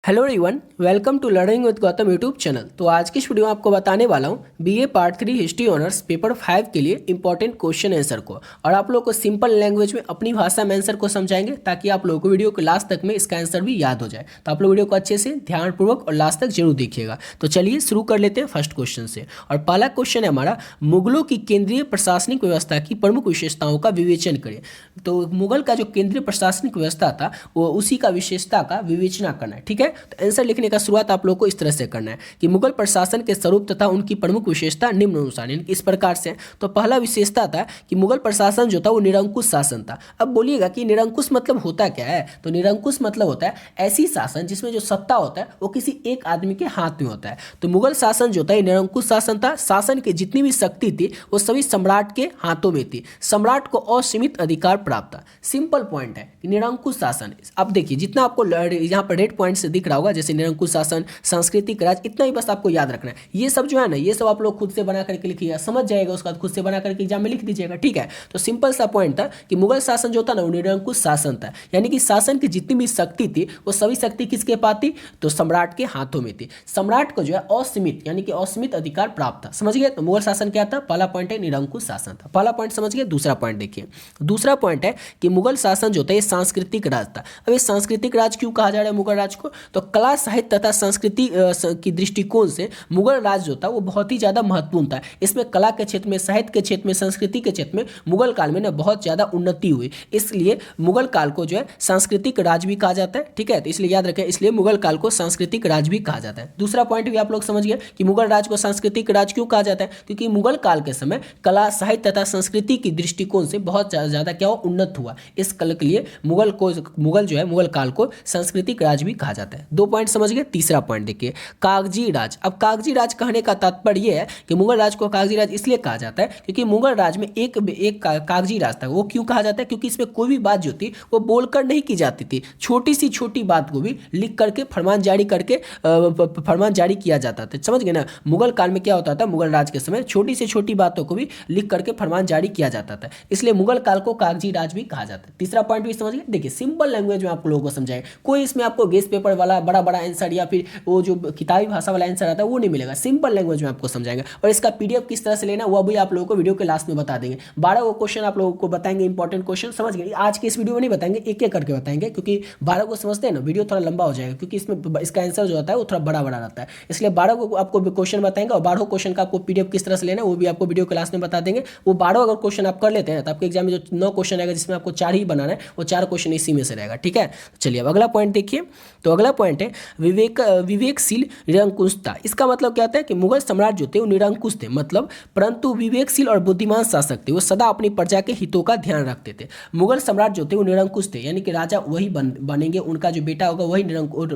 Hello everyone, welcome to learning with Gautam YouTube channel. तो आज की इस वीडियो में आपको बताने वाला हूँ BA part 3 history honours paper 5 के लिए इंपॉर्टेंट क्वेश्चन आंसर को, और आप लोगों को सिंपल लैंग्वेज में अपनी भाषा में आंसर को समझाएंगे ताकि आप लोगों को वीडियो के लास्ट तक में इसका आंसर भी याद हो जाए। तो आप लोग वीडियो को अच्छे से ध्यानपूर्वक और लास्ट तक जरूर देखिएगा। तो चलिए शुरू कर लेते हैं फर्स्ट क्वेश्चन से। और पहला क्वेश्चन है हमारा, मुगलों की केंद्रीय प्रशासनिक व्यवस्था की प्रमुख विशेषताओं का विवेचन करें। तो मुगल का जो केंद्रीय प्रशासनिक व्यवस्था था वो उसी का विशेषता का विवेचना करना है। ठीक है, तो आंसर लिखने का शुरुआत आप लोगों को इस तरह से करना है कि मुगल प्रशासन के स्वरूप तथा उनकी प्रमुख विशेषता निम्न अनुसार, यानी कि इस प्रकार से। तो पहला विशेषता था कि मुगल प्रशासन जो था वो निरंकुश शासन था। अब बोलिएगा कि निरंकुश मतलब होता क्या है? तो निरंकुश मतलब होता है ऐसी शासन जिसमें जो सत्ता होता है वो किसी एक आदमी के हाथ में होता है। तो मुगल शासन जो था ये निरंकुश शासन था। शासन की जितनी भी शक्ति थी वो सभी सम्राट के हाथों में थी। सम्राट को असीमित अधिकार प्राप्त था। सिंपल पॉइंट है कि निरंकुश शासन। अब देखिए जितना आपको यहाँ पर रेड पॉइंट से दिख रहा होगा, जैसे निरंकुश शासन, सांस्कृतिक राज, इतना ही बस आपको याद रखना है। ये सब जो है ना, ये सब आप लोग खुद से बना करके लिखिएगा, समझ जाएगा, उसका खुद से बना करके एग्जाम में लिख दीजिएगा। ठीक है, तो सिंपल सा पॉइंट था कि मुगल शासन जो था ना वो निरंकुश शासन था, यानी कि शासन की जितनी भी शक्ति थी वो सभी शक्ति किसके पास थी? तो सम्राट के हाथों में थी। सम्राट को जो है असीमित यानी कि असीमित अधिकार प्राप्त था। समझ गए? तो मुगल शासन क्या था? पहला पॉइंट है निरंकुश शासन था। पहला पॉइंट समझ गए। दूसरा पॉइंट देखिए, दूसरा पॉइंट है कि मुगल शासन जो था ये सांस्कृतिक राज था। अब ये सांस्कृतिक राज क्यों कहा जा रहा है मुगल राज को? तो कला, साहित्य तथा संस्कृति की दृष्टिकोण से मुगल राज जो था वो बहुत ही ज़्यादा महत्वपूर्ण था। इसमें कला के क्षेत्र में, साहित्य के क्षेत्र में, संस्कृति के क्षेत्र में मुगल काल में ना बहुत ज़्यादा उन्नति हुई। इसलिए मुगल काल को जो है सांस्कृतिक राज भी कहा जाता है। ठीक है, तो इसलिए याद रखें, इसलिए मुगल काल को सांस्कृतिक राज भी कहा जाता है। दूसरा पॉइंट भी आप लोग समझ गए कि मुगल राज को सांस्कृतिक राज क्यों कहा जाता है? क्योंकि मुगल काल के समय कला, साहित्य तथा संस्कृति की दृष्टिकोण से बहुत ज़्यादा क्या हुआ? उन्नत हुआ। इस कल के लिए मुगल जो है मुगल काल को सांस्कृतिक राज भी कहा जाता है। दो पॉइंट समझ गए। तीसरा पॉइंट देखिए, कागजी राज। अब कागजी राज कहने का तात्पर्य यह है कि मुगल राज को कागजी राज इसलिए कहा जाता है क्योंकि मुगल राज में एक कागजी राज था। वो क्यों कहा जाता है? क्योंकि इसमें कोई भी बात जो थी वो बोलकर नहीं की जाती थी। छोटी सी छोटी बात को भी लिख करके फरमान जारी किया जाता था। समझ गए ना? मुगल काल में क्या होता था? मुगल राज के समय छोटी से छोटी बातों को भी लिख करके फरमान जारी किया जाता था, इसलिए मुगल काल को कागजी राज भी कहा जाता है। तीसरा पॉइंट भी समझ गए। देखिए सिंपल लैंग्वेज में आप लोगों को समझाएगा, कोई इसमें आपको गेस पेपर वाला बड़ा बड़ा आंसर या फिर वो जो किताबी भाषा वाला आंसर आता है वो नहीं मिलेगा। सिंपल लैंग्वेज में आपको समझाएंगे, और इसका पीडीएफ किस तरह से लेना वो भी आप लोगों को वीडियो के लास्ट में बता देंगे। 12 वो क्वेश्चन आप लोगों को बताएंगे, इंपॉर्टेंट क्वेश्चन। समझ गए? आज के इस वीडियो में नहीं बताएंगे, एक एक करके बताएंगे, क्योंकि 12 को समझते हैं ना, वीडियो थोड़ा लंबा हो जाएगा, क्योंकि इसमें इसका आंसर जो होता है वो थोड़ा बड़ा बड़ा रहता है। इसलिए 12 को आपको क्वेश्चन बताएंगे, और 12 क्वेश्चन का आपको पीडीएफ किस तरह से लेना है वो भी आपको वीडियो क्लास में बता देंगे। वो 12 अगर क्वेश्चन आप कर लेते हैं तो आपके एग्जाम में जो 9 क्वेश्चन आएगा जिसमें आपको 4 ही बनाना है, वो 4 क्वेश्चन इसी में से रहेगा। ठीक है, चलिए अब अगला पॉइंट देखिए। तो अगला पॉइंट है विवेकशील निरंकुशता। इसका मतलब क्या होता है कि मुगल सम्राट जो थे वो निरंकुश थे, मतलब परंतु विवेकशील और बुद्धिमान शासक थे। वो सदा अपनी प्रजा के हितों का ध्यान रखते थे। मुगल सम्राट जो थे वो निरंकुश थे, यानी कि राजा वही बनेंगे, उनका जो बेटा होगा वही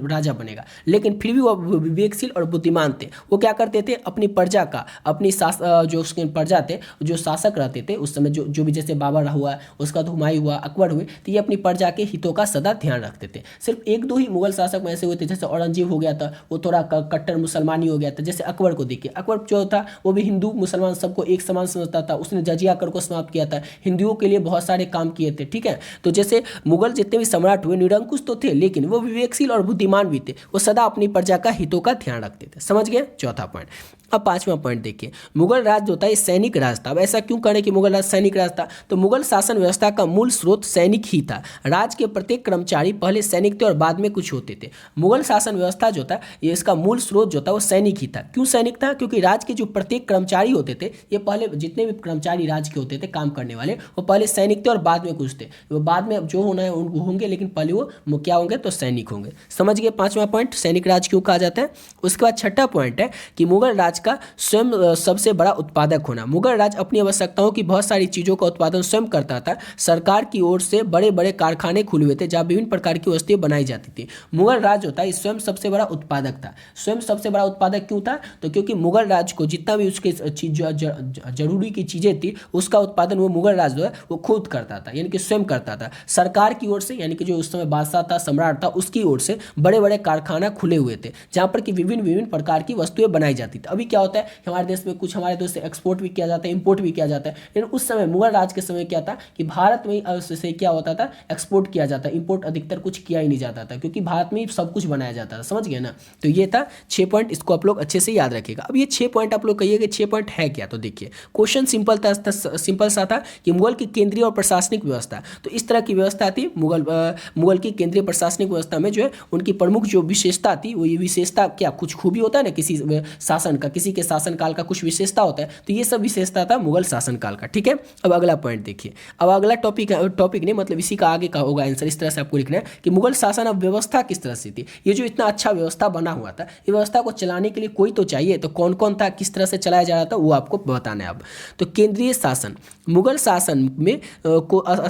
राजा बनेगा, लेकिन फिर भी वो विवेकशील और बुद्धिमान थे। वो क्या करते थे? अपनी प्रजा का, अपनी जो उसके प्रजा थे, जो शासक रहते थे उस समय, जो भी जैसे बाबर हुआ, उसका तो हुमायूं हुआ, अकबर हुए, तो ये अपनी प्रजा के हितों का सदा ध्यान रखते थे। सिर्फ एक दो ही मुगल शासक में ऐसे हुए थे, जैसे औरंगजेब हो गया था, वो थोड़ा कट्टर मुसलमानी हो गया था। जैसे अकबर को देखिए, अकबर जो था वो भी हिंदू मुसलमान सबको एक समान समझता था। उसने जजिया कर को समाप्त किया था, हिंदुओं के लिए बहुत सारे काम किए थे। ठीक है, तो जैसे मुगल जितने भी सम्राट हुए निरंकुश तो थे, लेकिन वो विवेकशील और बुद्धिमान भी थे। वो सदा अपनी प्रजा का हितों का ध्यान रखते थे। समझ गए? चौथा पॉइंट। अब पांचवा पॉइंट देखिए, मुगल राज जो था ये सैनिक राज था। अब ऐसा क्यों करें कि मुगल राज सैनिक राज था? तो मुगल शासन व्यवस्था का मूल स्रोत सैनिक ही था। राज के प्रत्येक कर्मचारी पहले सैनिक थे और बाद में कुछ होते थे। मुगल शासन व्यवस्था जो था ये, इसका मूल स्रोत जो था वो सैनिक ही था। क्यों सैनिक था? क्योंकि राज के जो प्रत्येक कर्मचारी होते थे, ये पहले जितने भी कर्मचारी राज के होते थे काम करने वाले, वो पहले सैनिक थे और बाद में कुछ थे। वो बाद में जो होना है उनको होंगे, लेकिन पहले वो क्या होंगे? तो सैनिक होंगे। समझ गए? पांचवा पॉइंट, सैनिक राज क्यों कहा जाता है। उसके बाद छठा पॉइंट है कि मुगल राज का स्वयं सबसे बड़ा उत्पादक होना। मुगल राज अपनी आवश्यकताओं की बहुत सारी चीज़ों का उत्पादन स्वयं करता था। सरकार की ओर से बड़े बड़े कारखाने खुले हुए थे जहाँ विभिन्न प्रकार की वस्तुएं बनाई जाती थी। मुगल राज होता है स्वयं सबसे बड़ा उत्पादक था। स्वयं सबसे बड़ा उत्पादक क्यों था? तो क्योंकि मुगल राज को जितना भी उसके जरूरी की चीज़ें थी उसका उत्पादन वो मुगल राज जो है वो खुद करता था, यानी कि स्वयं करता था। सरकार की ओर से, यानी कि जो उस समय बादशाह था, सम्राट था, उसकी ओर से बड़े बड़े कारखाना खुले हुए थे जहाँ पर कि विभिन्न प्रकार की वस्तुएं बनाई जाती थी। अभी क्या होता है, हमारे देश में कुछ हमारे देश से एक्सपोर्ट भी किया जाता है, इंपोर्ट भी किया जाता है, लेकिन उस समय मुगल राज के समय क्या था कि भारत में से क्या होता था? एक्सपोर्ट किया जाता है, इंपोर्ट अधिकतर कुछ किया ही नहीं जाता था, क्योंकि भारत में सब कुछ बनाया जाता था, समझ गए ना। तो ये था 6 पॉइंट, इसको आप लोग अच्छे से याद रखिएगा। अब ये 6 पॉइंट आप लोग कहिए कि 6 पॉइंट है क्या, तो देखिए क्वेश्चन सिंपल सा था कि मुगल की केंद्रीय और प्रशासनिक व्यवस्था, तो इस तरह की व्यवस्था थी मुगल की केंद्रीय प्रशासनिक व्यवस्था में जो है उनकी प्रमुख जो विशेषता थी वो ये विशेषता, क्या कुछ खूबी होता है ना किसी शासन का, किसी के शासनकाल का कुछ विशेषता होता है, तो ये सब विशेषता था मुगल शासनकाल का, ठीक है। अब अगला पॉइंट देखिए, अब अगला टॉपिक नहीं मतलब इसी का आगे का होगा आंसर, इस तरह से आपको लिखना है कि मुगल शासन अब व्यवस्था किस तरह से थी। ये जो इतना अच्छा व्यवस्था बना हुआ था, ये व्यवस्था को चलाने के लिए कोई तो चाहिए, तो कौन कौन था, किस तरह से चलाया जा रहा था, वो आपको बताना है अब। तो केंद्रीय शासन, मुगल शासन में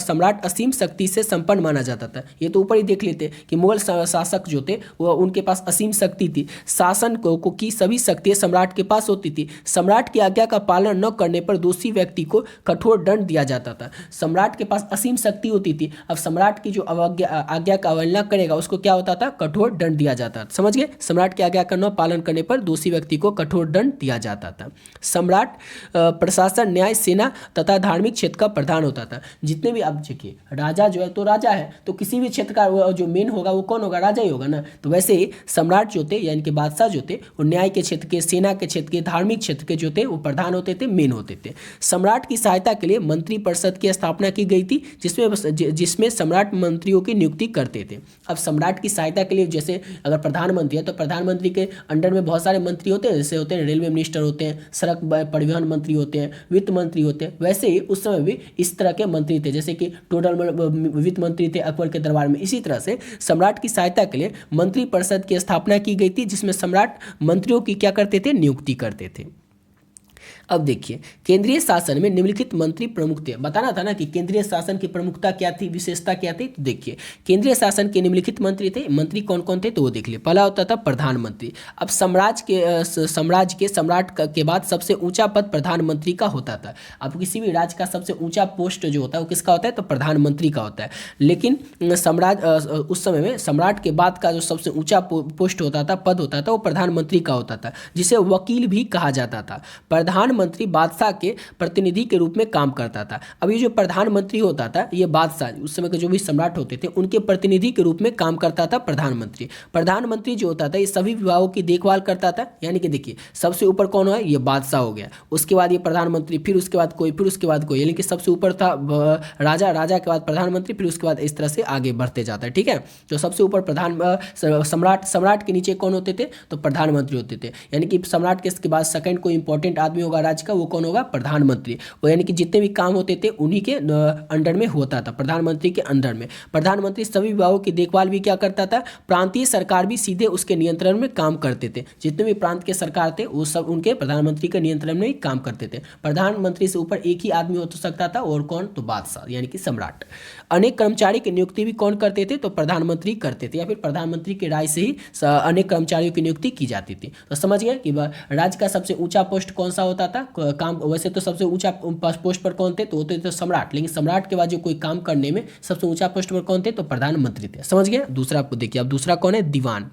सम्राट असीम शक्ति से संपन्न माना जाता था। ये तो ऊपर ही देख लेते कि मुगल शासक जो थे वो उनके पास असीम शक्ति थी, शासन को की सभी शक्तियां सम्राट के पास होती थी। सम्राट की आज्ञा का पालन न करने पर दोषी व्यक्ति को कठोर दंड दिया जाता था। सम्राट के पास असीम शक्ति होती थी, अब सम्राट की जो आज्ञा का अवहेलना करेगा उसको क्या होता था, कठोर दंड दिया जाता था, समझ गए। सम्राट की आज्ञा का न पालन करने पर दोषी व्यक्ति को कठोर दंड दिया जाता था। सम्राट प्रशासन, न्याय, सेना तथा धार्मिक क्षेत्र का प्रधान होता था। जितने भी आप देखिए राजा जो है तो राजा है, तो किसी भी क्षेत्र का जो मेन होगा वो कौन होगा, राजा ही होगा ना। तो वैसे ही सम्राट जो थे यानी कि बादशाह जो थे वो न्याय के क्षेत्र के, सेना के क्षेत्र के, धार्मिक क्षेत्र के जो थे वो प्रधान होते थे, मेन होते थे। सम्राट की सहायता के लिए मंत्री परिषद की स्थापना की गई थी, जिसमें सम्राट मंत्रियों की नियुक्ति करते थे। अब सम्राट की सहायता के लिए जैसे अगर प्रधानमंत्री है तो प्रधानमंत्री के अंडर में बहुत सारे मंत्री होते हैं, जैसे होते हैं रेलवे मिनिस्टर होते हैं, सड़क परिवहन मंत्री होते हैं, वित्त मंत्री होते हैं। वैसे ही उस समय भी इस तरह के मंत्री थे, जैसे कि टोटल वित्त मंत्री थे अकबर के दरबार में। इसी तरह से सम्राट की सहायता के लिए मंत्री परिषद की स्थापना की गई थी, जिसमें सम्राट मंत्रियों की क्या करते थे, नियुक्ति करते थे। अब देखिए केंद्रीय शासन में निम्नलिखित मंत्री प्रमुख थे। बताना था ना कि केंद्रीय शासन की प्रमुखता क्या थी, विशेषता क्या थी। तो देखिए केंद्रीय शासन के निम्नलिखित मंत्री थे, मंत्री कौन कौन थे तो वो देख लिए। पहला होता था प्रधानमंत्री। अब सम्राट के बाद सबसे ऊंचा पद प्रधानमंत्री का होता था। अब किसी भी राज्य का सबसे ऊंचा पोस्ट जो होता है वो किसका होता है, तो प्रधानमंत्री का होता है। लेकिन उस समय में सम्राट के बाद का जो सबसे ऊंचा पोस्ट होता था, पद होता था, वो प्रधानमंत्री का होता था, जिसे वकील भी कहा जाता था। प्रधानमंत्री बादशाह के प्रतिनिधि के रूप में काम करता था। अब ये जो प्रधानमंत्री होता था, ये बादशाह उस समय के जो भी सम्राट होते थे उनके प्रतिनिधि के रूप में काम करता था प्रधानमंत्री। प्रधानमंत्री जो होता था ये सभी विभागों की देखभाल करता था। यानी कि देखिए सबसे ऊपर कौन है, ये बादशाह हो गया, उसके बाद ये प्रधानमंत्री, फिर उसके बाद कोई, फिर उसके बाद कोई, यानी कि सबसे ऊपर था राजा, राजा के बाद प्रधानमंत्री, फिर उसके बाद इस तरह से आगे बढ़ते जाता है, ठीक है। जो सबसे ऊपर सम्राट के नीचे कौन होते थे, तो प्रधानमंत्री होते थे। यानी कि सम्राट के बाद सेकंड कोई इंपॉर्टेंट आदमी होगा राज्य का, वो कौन होगा, प्रधानमंत्री। वो यानी कि जितने भी काम होते थे उन्हीं के अंडर में होता था, प्रधानमंत्री के अंडर में। प्रधानमंत्री सभी विभागों की देखभाल भी क्या करता था, प्रांतीय सरकार भी सीधे उसके नियंत्रण में काम करते थे। जितने भी प्रांत के सरकार थे वो सब उनके प्रधानमंत्री के नियंत्रण में ही काम करते थे। प्रधानमंत्री से ऊपर एक ही आदमी हो सकता था, और कौन, तो बादशाह यानी कि सम्राट। अनेक कर्मचारी की नियुक्ति भी कौन करते थे, तो प्रधानमंत्री करते थे, या फिर प्रधानमंत्री की राय से ही अनेक कर्मचारियों की नियुक्ति की जाती थी। तो समझ गए कि राज्य का सबसे ऊंचा पोस्ट कौन सा होता था, काम। वैसे तो सबसे ऊंचा पोस्ट पर कौन थे, तो होते थे सम्राट, लेकिन सम्राट के बाद जो कोई काम करने में सबसे ऊंचा पोस्ट पर कौन थे, तो प्रधानमंत्री थे। समझ गए। दूसरा आपको देखिए, अब दूसरा कौन है, दीवान।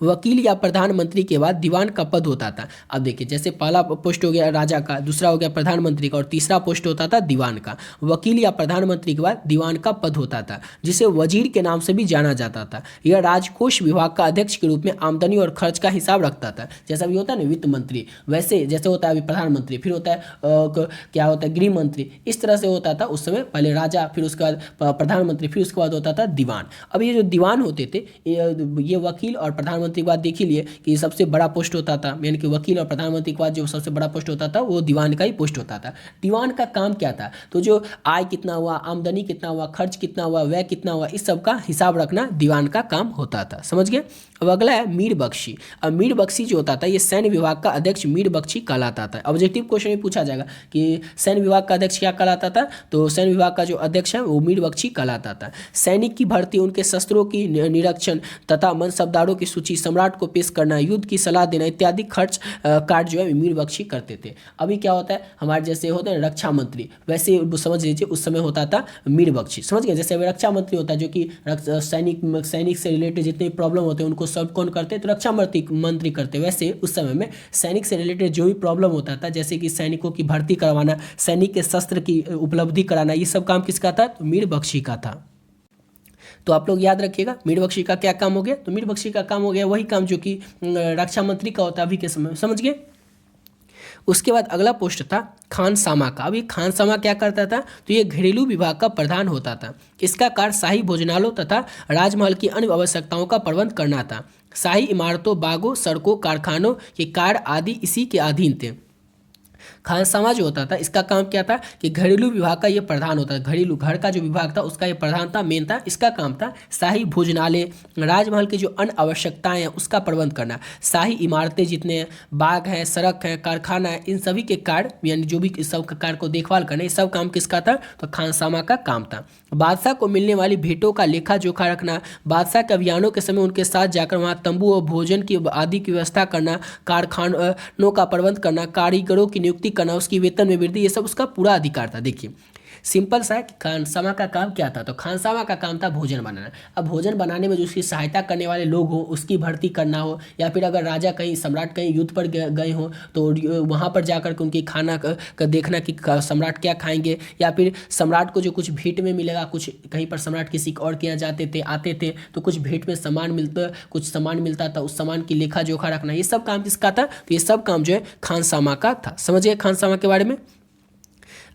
वकील या प्रधानमंत्री के बाद दीवान का पद होता था। अब देखिए जैसे पहला पोस्ट हो गया राजा का, दूसरा हो गया प्रधानमंत्री का, और तीसरा पोस्ट होता था दीवान का। वकील या प्रधानमंत्री के बाद दीवान का पद होता था, जिसे वजीर के नाम से भी जाना जाता था। यह राजकोष विभाग का अध्यक्ष के रूप में आमदनी और खर्च का हिसाब रखता था। जैसा भी होता है ना वित्त मंत्री, वैसे जैसे होता है अभी प्रधानमंत्री, फिर होता है क्या होता है, गृह मंत्री। इस तरह से होता था उस समय, पहले राजा, फिर उसके बाद प्रधानमंत्री, फिर उसके बाद होता था दीवान। अब ये जो दीवान होते थे, ये वकील और प्रधानमंत्री के बाद देख ही लिए कि सबसे बड़ा पोस्ट होता था, यानी कि वकील और प्रधानमंत्री के बाद जो सबसे बड़ा पोस्ट होता था वो दीवान का ही पोस्ट होता था। दीवान का काम क्या था, तो जो आय कितना हुआ, आमदनी कितना हुआ, खर्च कितना हुआ, व्यय कितना हुआ, इस सब का हिसाब रखना दीवान का काम होता था। समझ गए। अब अगला है मीर बख्शी। अब मीर बख्शी जो होता था ये सैन्य विभाग का अध्यक्ष मीर बख्शी कहलाता था। ऑब्जेक्टिव क्वेश्चन में पूछा जाएगा कि सैन्य विभाग का अध्यक्ष क्या कहलाता था, तो सैन्य विभाग का जो अध्यक्ष है वो मीर बख्शी कहलाता था। सैनिक की भर्ती, उनके शस्त्रों की निरीक्षण तथा मनसबदारों की सूची सम्राट को पेश करना, युद्ध की सलाह देना इत्यादि खर्च कार्य जो है मीर बख्शी करते थे। अभी क्या होता है, हमारे जैसे होते हैं रक्षा मंत्री, वैसे समझ लीजिए उस समय होता था मीर बख्शी। समझ गए। जैसे अभी रक्षा मंत्री होता है जो कि सैनिक से रिलेटेड जितने प्रॉब्लम होते हैं उनको सब कौन करते, तो रक्षा मंत्री करते। वैसे उस समय में सैनिक से रिलेटेड जो भी प्रॉब्लम होता था, जैसे कि सैनिकों की भर्ती करवाना, सैनिक के शस्त्र की उपलब्धि कराना, ये सब काम किसका था, तो मीर बख्शी का था। तो आप लोग याद रखिएगा मीर बख्शी का क्या काम हो गया, तो मीर बख्शी का काम हो गया वही काम जो कि रक्षा मंत्री का होता है अभी के समय में, समझ गए। उसके बाद अगला पोस्ट था खानसामा का। अब ये खानसामा क्या करता था, तो ये घरेलू विभाग का प्रधान होता था। इसका कार्य शाही भोजनालयों तथा राजमहल की अन्य आवश्यकताओं का प्रबंध करना था। शाही इमारतों, बागों, सड़कों, कारखानों के कार्य आदि इसी के अधीन थे। खानसामा जो होता था इसका काम क्या था कि घरेलू विभाग का ये प्रधान होता था। घरेलू घर का जो विभाग था उसका ये प्रधान था, मेन था। इसका काम था शाही भोजनालय, राजमहल की जो अन्य आवश्यकताएं हैं उसका प्रबंध करना, शाही इमारतें जितने हैं, बाग हैं, सड़क है, कारखाना है, इन सभी के कार्य यानी जो भी इस सब कार्य को देखभाल करना, ये सब काम किसका था, तो खानसामा का काम था। बादशाह को मिलने वाली भेंटों का लेखा जोखा रखना, बादशाह के अभियानों के समय उनके साथ जाकर वहाँ तंबू और भोजन की आदि की व्यवस्था करना, कारखानों का प्रबंध करना, कारीगरों की नियुक्ति करना, उसकी वेतन में वृद्धि, ये सब उसका पूरा अधिकार था। देखिए सिंपल सा है कि खानसामा का काम क्या था, तो खानसामा का काम था भोजन बनाना। अब भोजन बनाने में जो उसकी सहायता करने वाले लोग हो उसकी भर्ती करना हो, या फिर अगर राजा कहीं सम्राट कहीं युद्ध पर गए हों तो वहाँ पर जाकर के उनकी खाना का देखना कि सम्राट क्या खाएंगे, या फिर सम्राट को जो कुछ भेंट में मिलेगा, कुछ कहीं पर सम्राट किसी और के यहाँ जाते थे आते थे तो कुछ भेंट में सामान मिलता, कुछ सामान मिलता था, उस सामान की लेखा जोखा रखना, ये सब काम किसका था, तो ये सब काम जो है खानसामा का था। समझिए खानसामा के बारे में।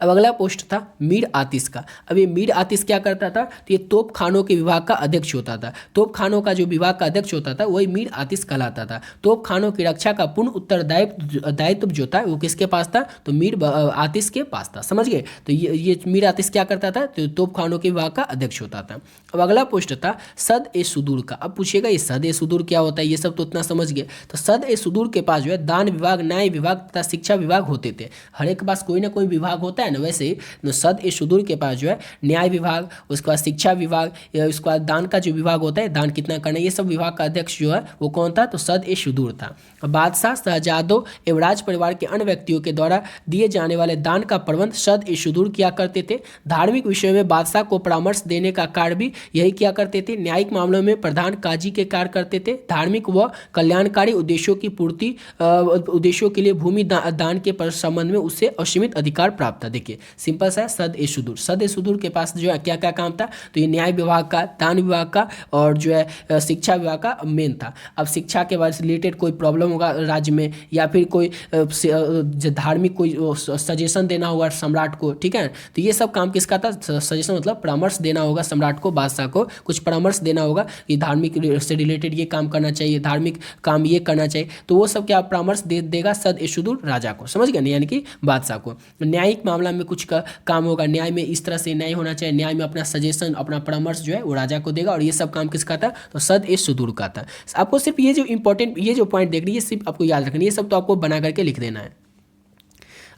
अब अगला पोस्ट था मीर आतिश का। अब ये मीर आतिश क्या करता था, तो ये तोप खानों के विभाग का अध्यक्ष होता था। तोप खानों का जो विभाग का अध्यक्ष होता था वही मीर आतिश कहलाता था। तोप खानों की रक्षा का पूर्ण उत्तरदायित्व जो था वो किसके पास था, तो मीर आतिश के पास था। समझ गए, तो ये मीर आतिश क्या करता था, तो तोप खानों के विभाग का अध्यक्ष होता था। अब अगला पोस्ट था सद ए सुदूर का। अब पूछेगा ये सद ए सुदूर क्या होता है, ये सब तो उतना समझ गए। तो सद ए सुदूर के पास जो है दान विभाग, न्याय विभाग तथा शिक्षा विभाग होते थे। हर एक के पास कोई ना कोई विभाग होता है ना, वैसे ही सद ए सुदूर के पास जो है न्याय विभाग, उसके बाद शिक्षा विभाग, उसके बाद दान का जो विभाग होता है, दान कितना करना, ये सब विभाग का अध्यक्ष जो है वो कौन था, तो सद ए सुदूर था। बादशाह, शहजादों एवं राज परिवार के अन्य व्यक्तियों के द्वारा दिए जाने वाले दान का प्रबंध सद ए सुदूर किया करते थे। धार्मिक विषयों में बादशाह को परामर्श देने का कार्य भी यही किया करते थे। न्यायिक मामलों में प्रधान काजी के कार्य करते थे। धार्मिक व कल्याणकारी उद्देश्यों की पूर्ति उद्देश्यों के लिए भूमि दान के संबंध में उससे असीमित अधिकार प्राप्त था। देखिए सिंपल सा है, सद ए सुदूर। सद ए सुदूर के पास जो है क्या क्या काम था, तो ये न्याय विभाग का, दान विभाग का और जो है शिक्षा विभाग का मेन था। अब शिक्षा के बारे से रिलेटेड कोई प्रॉब्लम होगा राज्य में, या फिर कोई धार्मिक कोई सजेशन देना होगा सम्राट को, ठीक है, तो ये सब काम किसका था, सजेशन मतलब परामर्श देना होगा सम्राट को, बादशाह को कुछ परामर्श देना होगा कि धार्मिक से रिलेटेड ये काम करना चाहिए, धार्मिक काम ये करना चाहिए, तो वो सब क्या परामर्श देगा सद ए सुदूर राजा को। समझ गए, यानी कि बादशाह को। न्यायिक मामला में कुछ का काम होगा, न्याय में इस तरह से न्याय होना चाहिए, न्याय में अपना सजेशन, अपना परामर्श जो है वो राजा को देगा, और ये सब काम किसका था, तो सद ए सुदूर का था। आपको सिर्फ ये जो इंपॉर्टेंट ये जो पॉइंट देख रही है सिर्फ आपको याद रखना, ये सब तो आपको बना करके लिख देना है।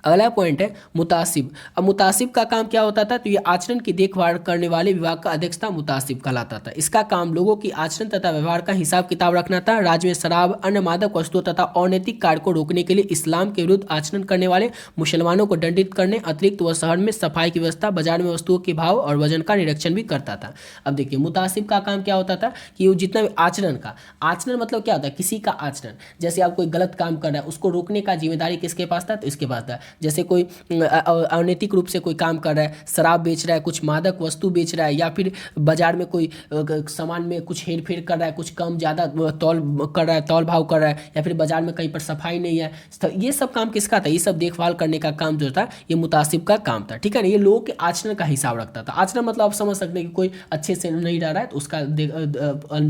अगला पॉइंट है मुतासिब। अब मुतासिब का काम क्या होता था, तो ये आचरण की देखभाल करने वाले विभाग का अध्यक्ष था, मुतासिब कहलाता था। इसका काम लोगों की आचरण तथा व्यवहार का हिसाब किताब रखना था। राज्य में शराब, अन्य मादक वस्तुओं तथा अनैतिक कार्य को रोकने के लिए इस्लाम के विरुद्ध आचरण करने वाले मुसलमानों को दंडित करने, अतिरिक्त वह शहर में सफाई की व्यवस्था, बाजार में वस्तुओं के भाव और वजन का निरीक्षण भी करता था। अब देखिए मुतासिब का काम क्या होता था कि वो जितना भी आचरण मतलब क्या होता है, किसी का आचरण, जैसे आप कोई गलत काम कर रहा है उसको रोकने का जिम्मेदारी किसके पास था, तो इसके पास था। जैसे कोई अनैतिक रूप से कोई काम कर रहा है, शराब बेच रहा है, कुछ मादक वस्तु बेच रहा है, या फिर बाजार में कोई सामान में कुछ हेर फेर कर रहा है, कुछ कम ज़्यादा तौल कर रहा है, तौल भाव कर रहा है, या फिर बाजार में कहीं पर सफाई नहीं है, तो ये सब काम किसका था, ये सब देखभाल करने का काम जो था ये मुतासिब का काम था। ठीक है ना, ये लोगों के आचरण का हिसाब रखता था। आचरण मतलब आप समझ सकते हैं कि कोई अच्छे से नहीं रह रहा है तो उसका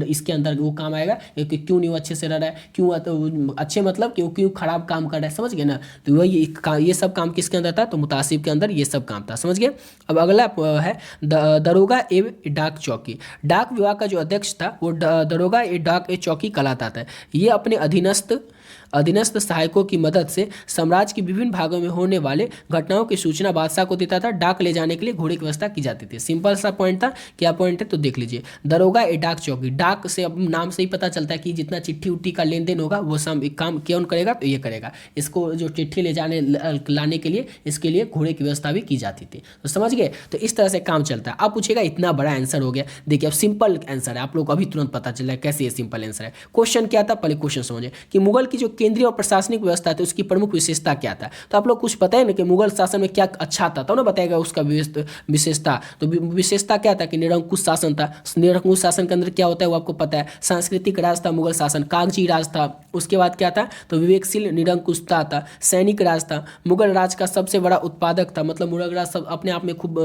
इसके अंदर वो काम आएगा कि क्यों नहीं वो अच्छे से रह रहा है, क्यों अच्छे मतलब कि वो क्यों खराब काम कर रहा है, समझ गए ना। तो वही ये सब काम किसके अंदर था, तो मुतासिब के अंदर ये सब काम था। समझ गए। अब अगला है दरोगा एवं डाक चौकी। डाक विभाग का जो अध्यक्ष था वो दरोगा ए डाक ए चौकी कहलाता था। ये अपने अधीनस्थ सहायकों की मदद से साम्राज्य के विभिन्न भागों में होने वाले घटनाओं की सूचना बादशाह को देता था। डाक ले जाने के लिए घोड़े की व्यवस्था की जाती थी। सिंपल सा पॉइंट था। क्या पॉइंट है, तो देख लीजिए। दरोगा ए डाक चौकी, डाक से अब नाम से ही पता चलता है कि जितना चिट्ठी उट्ठी का लेन देन होगा वो सब काम कौन करेगा, तो ये करेगा। इसको जो चिट्ठी ले जाने लाने के लिए इसके लिए घोड़े की व्यवस्था भी की जाती थी। तो समझ गए, तो इस तरह से काम चलता है। आप पूछेगा इतना बड़ा आंसर हो गया, देखिए अब सिंपल आंसर है, आप लोग को अभी तुरंत पता चल रहा है कैसे ये सिंपल आंसर है। क्वेश्चन क्या था, पहले क्वेश्चन समझिए कि मुगल की की जो केंद्रीय और प्रशासनिक व्यवस्था थी उसकी प्रमुख विशेषता क्या था। तो आप लोग कुछ पता है ना कि मुगल शासन में क्या अच्छा था, तो ना बताएगा उसका विशेषता। तो विशेषता क्या था कि निरंकुश शासन था। निरंकुश शासन के अंदर क्या होता है वो आपको पता है। सांस्कृतिक राज था मुगल शासन, कागजी राज था। उसके बाद क्या था, तो विवेकशील निरंकुशता था। सैनिक राज था। मुगल राज का सबसे बड़ा उत्पादक था, मतलब मुगल राज सब अपने आप में खूब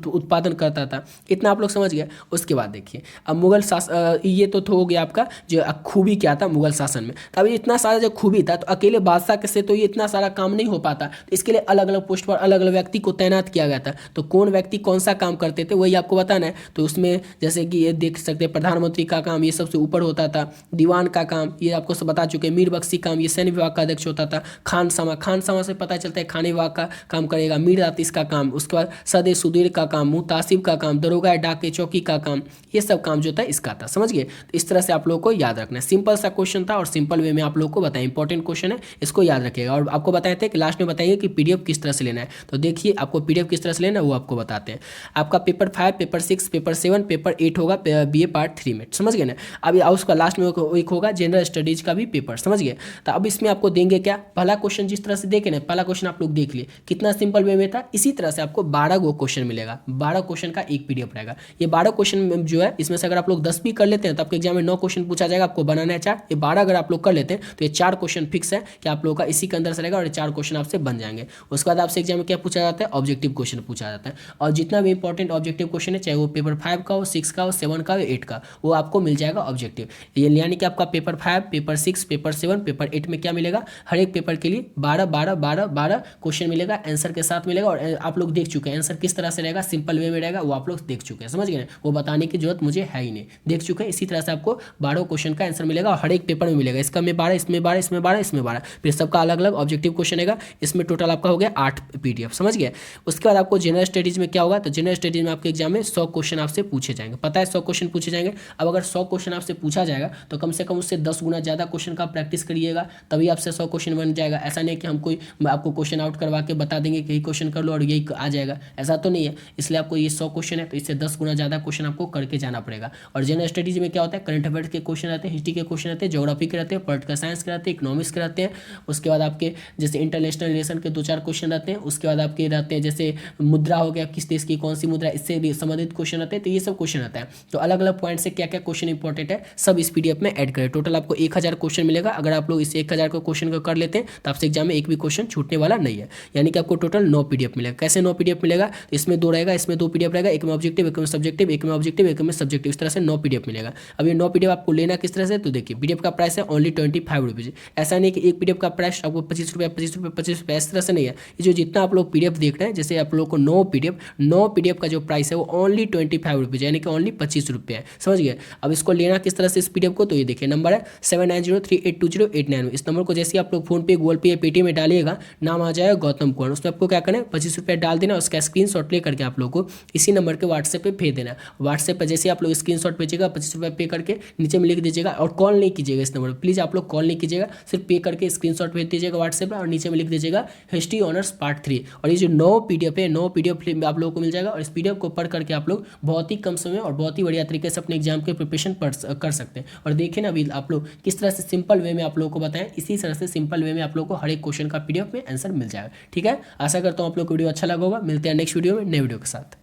उत्पादन करता था। इतना आप लोग समझ गए। उसके बाद देखिए अब मुगल शासन, ये तो हो गया आपका जो खूबी क्या था मुगल शासन में। तो अब इतना सारा जो खूबी था, तो अकेले बादशाह के से तो ये इतना सारा काम नहीं हो पाता। तो इसके लिए अलग अलग पोस्ट पर अलग अलग व्यक्ति को तैनात किया गया था। तो कौन व्यक्ति कौन सा काम करते थे वही आपको बताना है। तो उसमें जैसे कि ये देख सकते हैं, प्रधानमंत्री का काम ये सबसे ऊपर होता था। दीवान का काम ये आपको सब बता चुके हैं। मीर बख्शी काम ये सैन्य विभाग का अध्यक्ष होता था। खानसामा से पता चलता है खाने विभाग का काम करेगा। मीर आतिश का काम, उसके बाद सदे सुदीर का काम, मुतासिब का काम, दरोगा डाके चौकी का काम, ये सब काम जो था इसका था। समझ गए। तो इस तरह से आप लोगों को याद रखना है। सिंपल सा क्वेश्चन था और सिंपल वे में आप लोगों को बताया, इंपॉर्टेंट क्वेश्चन है, इसको याद रखिएगा। और आपको बताए थे कि लास्ट में बताइए कि पीडीएफ किस तरह से लेना है। तो देखिए आपको पीडीएफ किस तरह से लेना है वो आपको बताते हैं। आपका पेपर 5, पेपर 6, पेपर 7, पेपर 8 होगा बीए पार्ट 3 में। समझ गए ना। अभी उसका लास्ट में एक होगा जनरल स्टडीज का भी पेपर। समझ गए। तो अब इसमें आपको देंगे क्या, पहला क्वेश्चन जिस तरह से देखे ना, पहला क्वेश्चन आप लोग देख लिए कितना सिंपल वे में था। इसी तरह से आपको 12 गो क्वेश्चन मिलेगा। 12 क्वेश्चन का एक पीडीएफ रहेगा। ये 12 क्वेश्चन जो है इसमें से अगर आप लोग 10 भी कर लेते हैं तो आपके एग्जाम में 9 क्वेश्चन पूछा जाएगा। आपको बनाना है 4। ये 12 अगर आप लोग कर लेते हैं तो ये 4 क्वेश्चन फिक्स है कि आप लोगों का इसी के अंदर से रहेगा और ये 4 क्वेश्चन आपसे बन जाएंगे। उसके बाद आपसे एग्जाम में क्या पूछा जाता है, ऑब्जेक्टिव क्वेश्चन पूछा जाता है। और जितना भी इंपॉर्टेंट ऑब्जेक्टिव क्वेश्चन है, चाहे वो पेपर 5 का हो, 6 का हो, 7 का हो, 8 का, वो आपको मिल जाएगा ऑब्जेक्टिव। ये यानी कि आपका पेपर 5, पेपर 6, पेपर 7, पेपर 8 में क्या मिलेगा, हर एक पेपर के लिए 12 क्वेश्चन मिलेगा, आंसर के साथ मिलेगा। और आप लोग देख चुके हैं आंसर किस तरह से रहेगा, सिंपल वे में रहेगा, वो आप लोग देख चुके हैं। समझ गए। वो बताने की जरूरत मुझे है ही नहीं, देख चुके हैं। इसी तरह से आपको 12 क्वेश्चन का आंसर मिलेगा और हर एक पेपर में मिलेगा। इसका में 12, इसमें 12, इसमें 12, इसमें 12, फिर सबका अलग अलग ऑब्जेक्टिव क्वेश्चन रहेगा। इसमें टोटल आपका हो गया 8 पीडीएफ। समझ गए। उसके बाद आपको जनरल स्टडीज में क्या होगा, तो जनरल स्टडीज में आपके एग्जाम में 100 क्वेश्चन आपसे पूछे जाएंगे। पता है 100 क्वेश्चन पूछे जाएंगे। अब अगर 100 क्वेश्चन आपसे पूछा जाएगा तो कम से कम उससे 10 गुना ज़्यादा क्वेश्चन का प्रैक्टिस करिएगा, तभी आपसे 100 क्वेश्चन बन जाएगा। ऐसा नहीं कि हम कोई आपको क्वेश्चन आउट करवा के बता देंगे कि यही क्वेश्चन कर लो और यही आ जाएगा, ऐसा तो नहीं है। इसलिए आपको ये 100 क्वेश्चन है तो इससे 10 गुना ज़्यादा क्वेश्चन आपको करके जाना पड़ेगा। और जनरल स्टडीज में क्या होता है, करंट अफेयर्स के क्वेश्चन रहते हैं, हिस्ट्री के क्वेश्चन रहते हैं, ज्योग्राफी के रहते हैं, पॉलिटिकल साइंस के रहते हैं, इकोनॉमिक्स के रहते हैं। उसके बाद आपके जैसे इंटरनेशनल रिलेशन के 2-4 क्वेश्चन रहते हैं। उसके बाद आपके रहते हैं जैसे मुद्रा हो गया, किस देश की कौन सी मुद्रा, इससे भी संबंधित क्वेश्चन रहते हैं। तो ये सब क्वेश्चन रहता है। तो अलग अलग पॉइंट से क्या क्या क्वेश्चन इंपॉर्टेंट है सब इस पीडीएफ में ऐड करें। टोटल आपको 1000 क्वेश्चन मिलेगा। अगर आप लोग इस 1000 को क्वेश्चन को कर लेते हैं तो आपसे एग्जाम में एक भी क्वेश्चन छूटने वाला नहीं है। यानी कि आपको टोटल 9 पीडीएफ मिलेगा। कैसे 9 पीडीएफ मिलेगा, तो इसमें 2 रहेगा, इसमें 2 पीडीएफ रहेगा, एक में ऑब्जेक्टिव, एक में सब्जेक्टिव, एक में ऑब्जेक्टिव, एक में सब्जेक्टिव। इस तरह से 9 पीडीएफ मिलेगा। अब ये 9 पीडीएफ आपको लेना किस तरह से, तो देखिए पीडीएफ का प्राइस है ओनली 25 रुपीज़। ऐसा नहीं कि एक पीडीएफ का प्राइस आपको 25 रुपये 25 रुपये 25 रुपये, इस तरह से नहीं है। ये जो जितना आप लोग पीडीएफ देख रहे हैं, जैसे आप लोग को 9 पीडीएफ का जो प्राइस है वो ओनली 25 रुपीज़, यानी कि ओनली 25 रुपये है। समझ गए। अब इसको लेना किस तरह से इस पीडीएफ को, तो ये देखिए नंबर है 7903820899। इस नंबर को जैसे आप लोग फोन पे, गूगल पे या पेटीएम में डालिएगा, नाम आ जाएगा गौतम कुमार। उसमें आपको क्या करना है, 25 रुपये डाल देना। उसका स्क्रीनशॉट ले करके आप लोग को इसी नंबर के व्हाट्सएप पे भेज देना। व्हाट्सएप पर जैसे आप लोग स्क्रीनशॉट भेजिएगा, 25 रुपये पे करके नीचे में लिख दीजिएगा। और कॉल नहीं कीजिएगा इस नंबर पर, प्लीज़ आप लोग कॉल नहीं कीजिएगा, सिर्फ पे करके स्क्रीनशॉट भेज दीजिएगा व्हाट्सएप पर और नीचे में लिख दीजिएगा हिस्ट्री ऑनर्स पार्ट 3। और ये जो 9 पीडीएफ है, 9 पीडीएफ आप लोगों को मिल जाएगा। और इस पीडीएफ को पढ़ करके आप लोग बहुत ही कम समय और बहुत ही बढ़िया तरीके से अपने एग्जाम के प्रिपरेशन कर सकते हैं। और देखिए ना अभी आप लोग किस तरह से सिंपल वे में आप लोगों को बताएं, इसी तरह से सिंपल वे में आप लोग को हर एक क्वेश्चन का पीडीएफ में आंसर मिल जाएगा। ठीक है। आशा करता हूँ आप लोग को वीडियो अच्छा लगा होगा। मिलते हैं नेक्स्ट वीडियो में नए वीडियो के साथ।